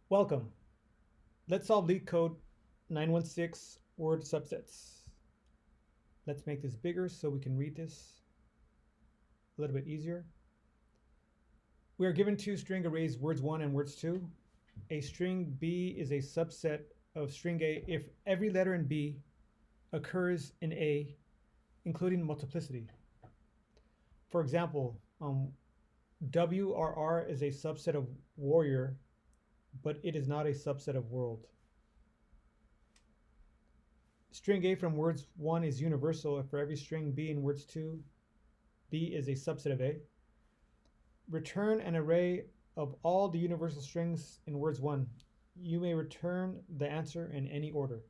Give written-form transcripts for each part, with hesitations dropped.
Welcome. Let's solve Leetcode 916 word subsets. Let's make this bigger so we can read this a little bit easier. We are given two string arrays, words 1 and words 2. A string B is a subset of string A if every letter in B occurs in A, including multiplicity. For example, WRR is a subset of warrior, but it is not a subset of world. String A from words 1 is universal if for every string B in words 2, B is a subset of A. Return an array of all the universal strings in words 1. You may return the answer in any order.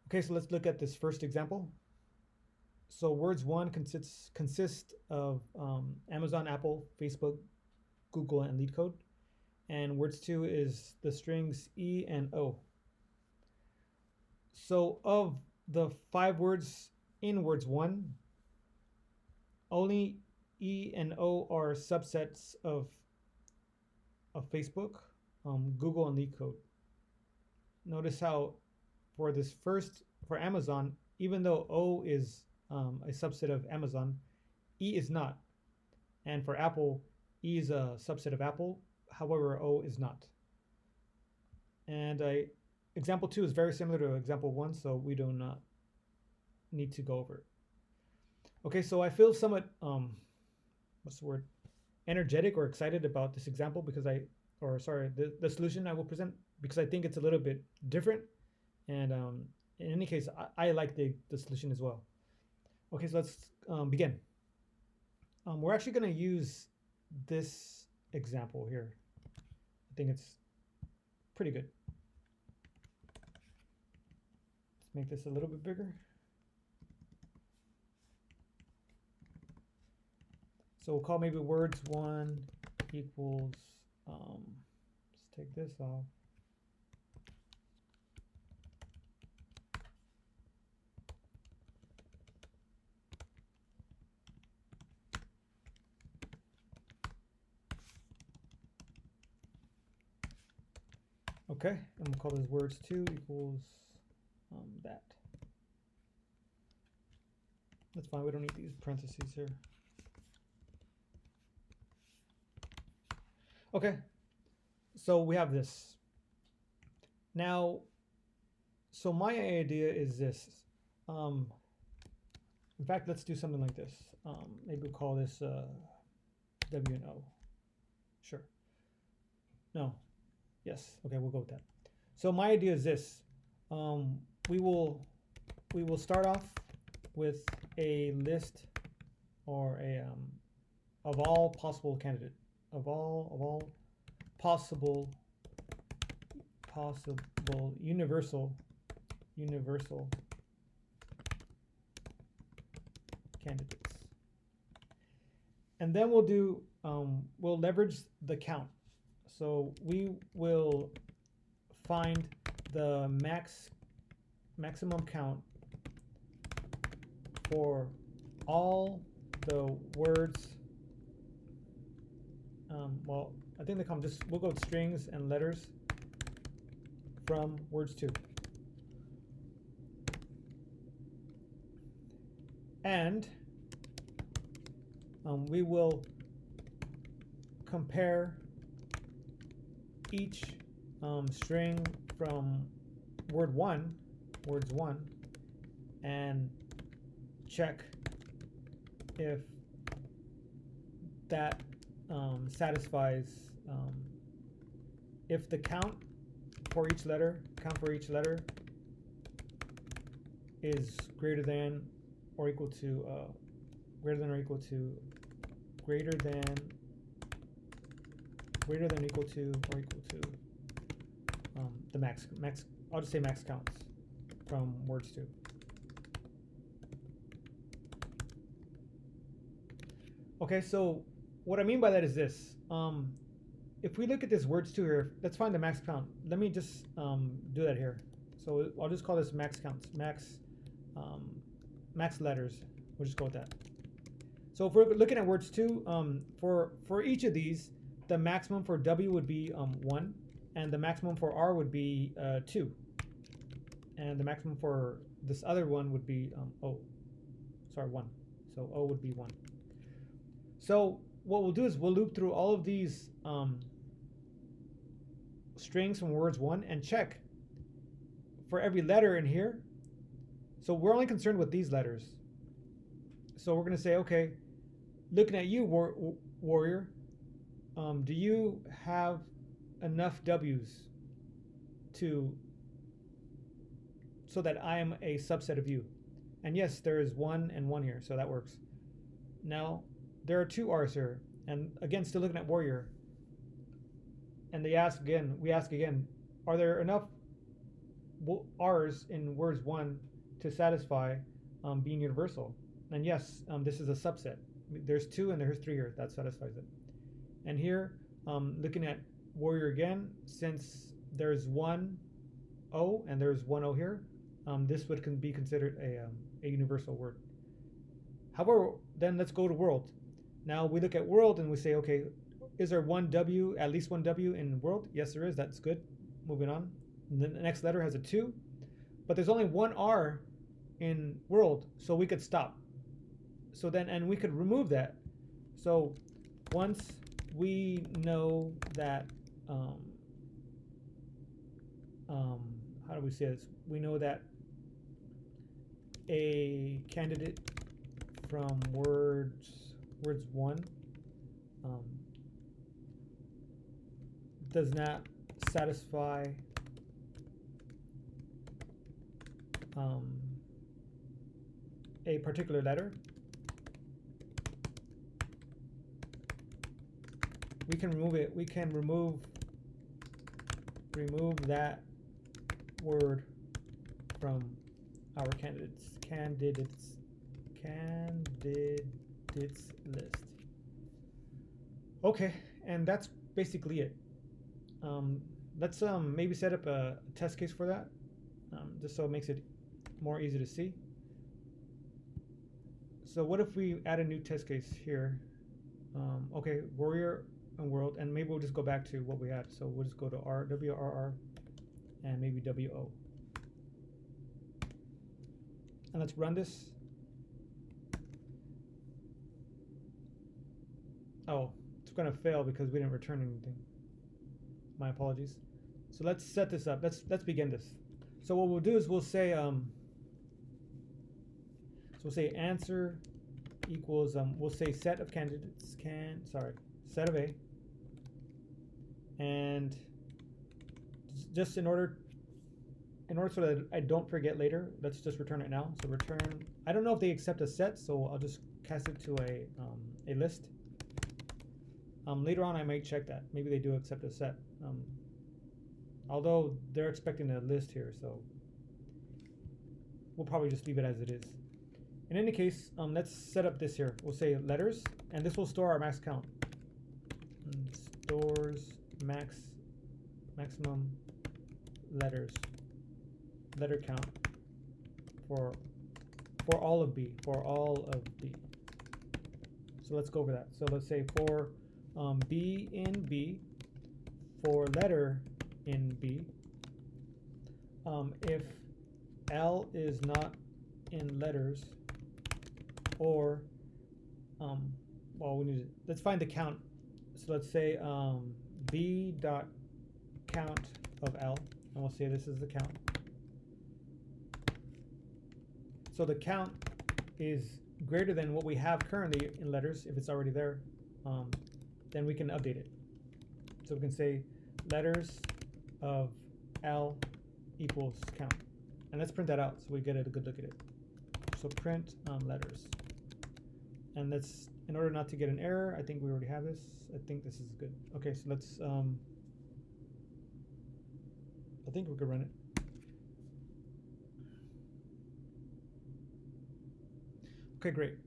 Okay, so let's look at this first example. So words 1 consists of Amazon, Apple, Facebook, Google, and Leetcode. And words 2 is the strings E and O. So of the 5 words in words 1, only E and O are subsets of Facebook, Google, and Leetcode. Notice how for Amazon, even though O is a subset of Amazon, E is not. And for Apple, E is a subset of Apple, however, O is not. And example 2 is very similar to example 1, so we do not need to go over it. Okay, so I feel somewhat, energetic or excited about this example because the solution I will present, because I think it's a little bit different. And in any case, I like the solution as well. Okay, so let's begin. We're actually going to use this example here. I think it's pretty good. Let's make this a little bit bigger. So we'll call maybe words 1 equals, let's take this off. Okay, and we'll call this words 2 equals that. That's fine, we don't need these parentheses here. Okay, so we have this. Now, so my idea is this. In fact, let's do something like this. Maybe we'll call this W and O. Sure. No. Yes. Okay, we'll go with that. So my idea is this. We will start off with a list or a of all possible candidate of all possible universal candidates, and then we'll do we'll leverage the count. So we will find the maximum count for all the words. Well, I think they come just, we'll go with strings and letters from words 2. And we will compare each string from words 1, and check if that satisfies, if the count for each letter is greater than or equal to greater than equal to the max. I'll just say max counts from words 2. Okay, so what I mean by that is this. If we look at this words 2 here, let's find the max count. Let me just do that here. So I'll just call this max counts, max letters. We'll just go with that. So if we're looking at words 2, for each of these, the maximum for W would be 1, and the maximum for R would be 2, and the maximum for this other one would be 1. So O would be 1. So what we'll do is we'll loop through all of these strings from words 1 and check for every letter in here. So we're only concerned with these letters. So we're going to say, okay, looking at you, warrior, do you have enough W's so that I am a subset of you? And yes, there is 1 and 1 here, so that works. Now, there are 2 R's here, and again, still looking at warrior. And we ask again, are there enough R's in words 1 to satisfy being universal? And yes, this is a subset. There's 2 and there's 3 here. That satisfies it. And here, looking at warrior again, since there's 1 O and there's 1 O here, this would be considered a universal word. However, then let's go to world. Now we look at world and we say, okay, is there one W, at least one W in world? Yes, there is. That's good. Moving on. And the next letter has a 2, but there's only 1 R in world, so we could stop. So then, and we could remove that. So once we know that, how do we say this? We know that a candidate from words 1 does not satisfy a particular letter, we can remove it. We can remove that word from our candidates list. Okay, and that's basically it. Let's maybe set up a test case for that, just so it makes it more easy to see. So what if we add a new test case here? Okay, warrior and world, and maybe we'll just go back to what we had. So we'll just go to WRR and maybe WO. And let's run this. Oh, it's going to fail because we didn't return anything. My apologies. So let's set this up. Let's begin this. So what we'll do is we'll say answer equals we'll say set of candidates set of A, and just in order so that I don't forget later, let's just return it now. So return, I don't know if they accept a set, so I'll just cast it to a list. Later on I might check that. Maybe they do accept a set. Although they're expecting a list here, so we'll probably just leave it as it is. In any case, let's set up this here. We'll say letters, and this will store our max count. Stores maximum letter count for all of B. So let's go over that. So let's say for B in B, for letter in B, if L is not in letters, or well, let's find the count. So let's say B dot count of L, and we'll say this is the count. So the count is greater than what we have currently in letters. If it's already there, then we can update it. So we can say letters of L equals count, and let's print that out so we get a good look at it. So print letters, and let's, in order not to get an error, I think we already have this. I think this is good. Okay, so let's I think we could run it. Okay, great.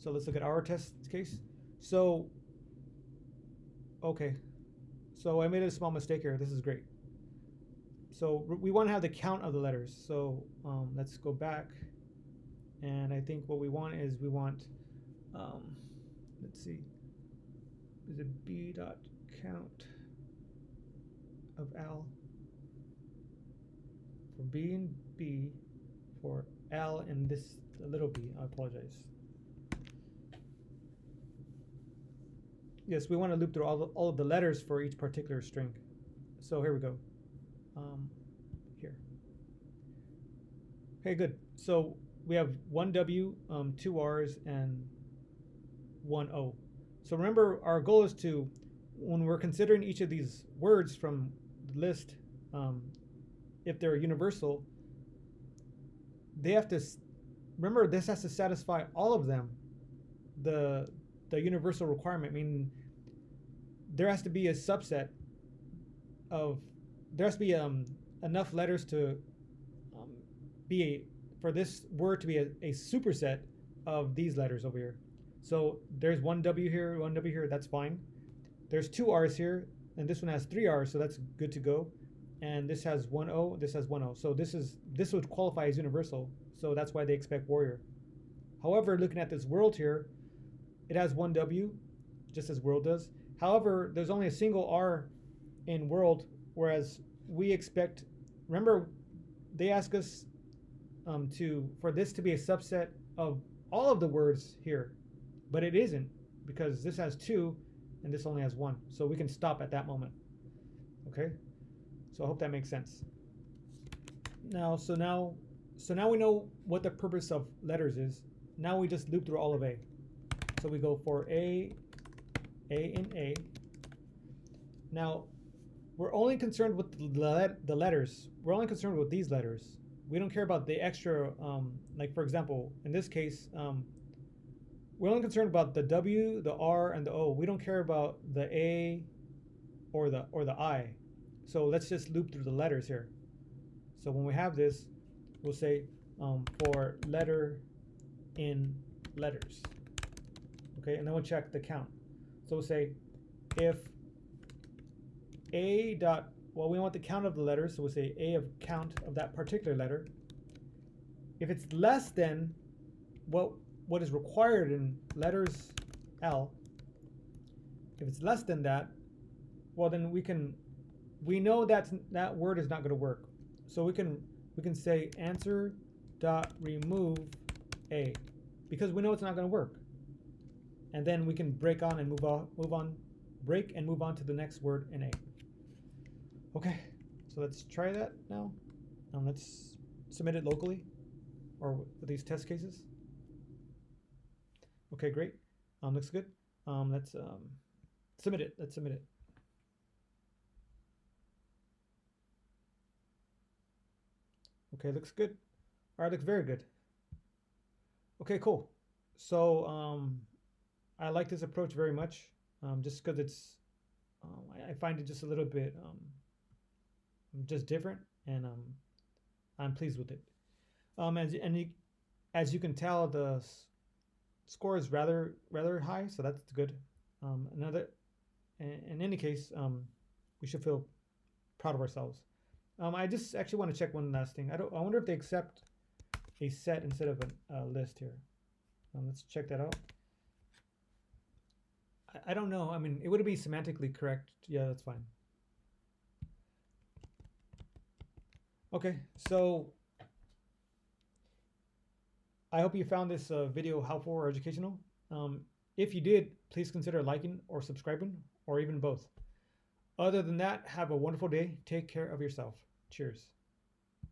So let's look at our test case. So okay, so I made a small mistake here. This is great. So we want to have the count of the letters. So let's go back, and I think what we want is let's see, is it B dot count of L for B and B for L and this little b. I apologize. Yes, we want to loop through all of the letters for each particular string. So here we go. Here. Okay, good. So we have one W, two R's, and one O. So remember, our goal is to, when we're considering each of these words from the list, if they're universal, they have to, remember, this has to satisfy all of them, the universal requirement, meaning there has to be a subset of, there has to be enough letters to for this word to be a superset of these letters over here. So there's one W here, that's fine. There's two R's here, and this one has three R's, so that's good to go. And this has one O, this has one O. So this would qualify as universal, so that's why they expect warrior. However, looking at this world here, it has one W, just as world does. However, there's only a single R in world, whereas we expect, remember, they ask us for this to be a subset of all of the words here, but it isn't, because this has two and this only has one. So we can stop at that moment. Okay? So I hope that makes sense. So now we know what the purpose of letters is. Now we just loop through all of A. So we go for A, and A. Now, we're only concerned with the letters. We're only concerned with these letters. We don't care about the extra, like for example, in this case, we're only concerned about the W, the R, and the O. We don't care about the A or the I. So let's just loop through the letters here. So when we have this, we'll say for letter in letters. Okay, and then we'll check the count. So we'll say if A dot, well, we want the count of the letters, so we'll say A of count of that particular letter. If it's less than what is required in letters L, if it's less than that, well then we know that word is not going to work. So we can say answer dot remove A, because we know it's not going to work. And then we can break on and move on, break and move on to the next word in A. Okay, so let's try that now. Let's submit it locally, or with these test cases. Okay, great. Looks good. Let's submit it. Let's submit it. Okay, looks good. All right, looks very good. Okay, cool. So I like this approach very much, just because it's, I find it just a little bit just different, and I'm pleased with it. As you can tell, the score is rather high, so that's good. In any case, we should feel proud of ourselves. I just actually want to check one last thing. I wonder if they accept a set instead of a list here. Let's check that out. I don't know. I mean, it would be semantically correct. Yeah, that's fine. Okay, so I hope you found this video helpful or educational. If you did, please consider liking or subscribing, or even both. Other than that, have a wonderful day. Take care of yourself. Cheers.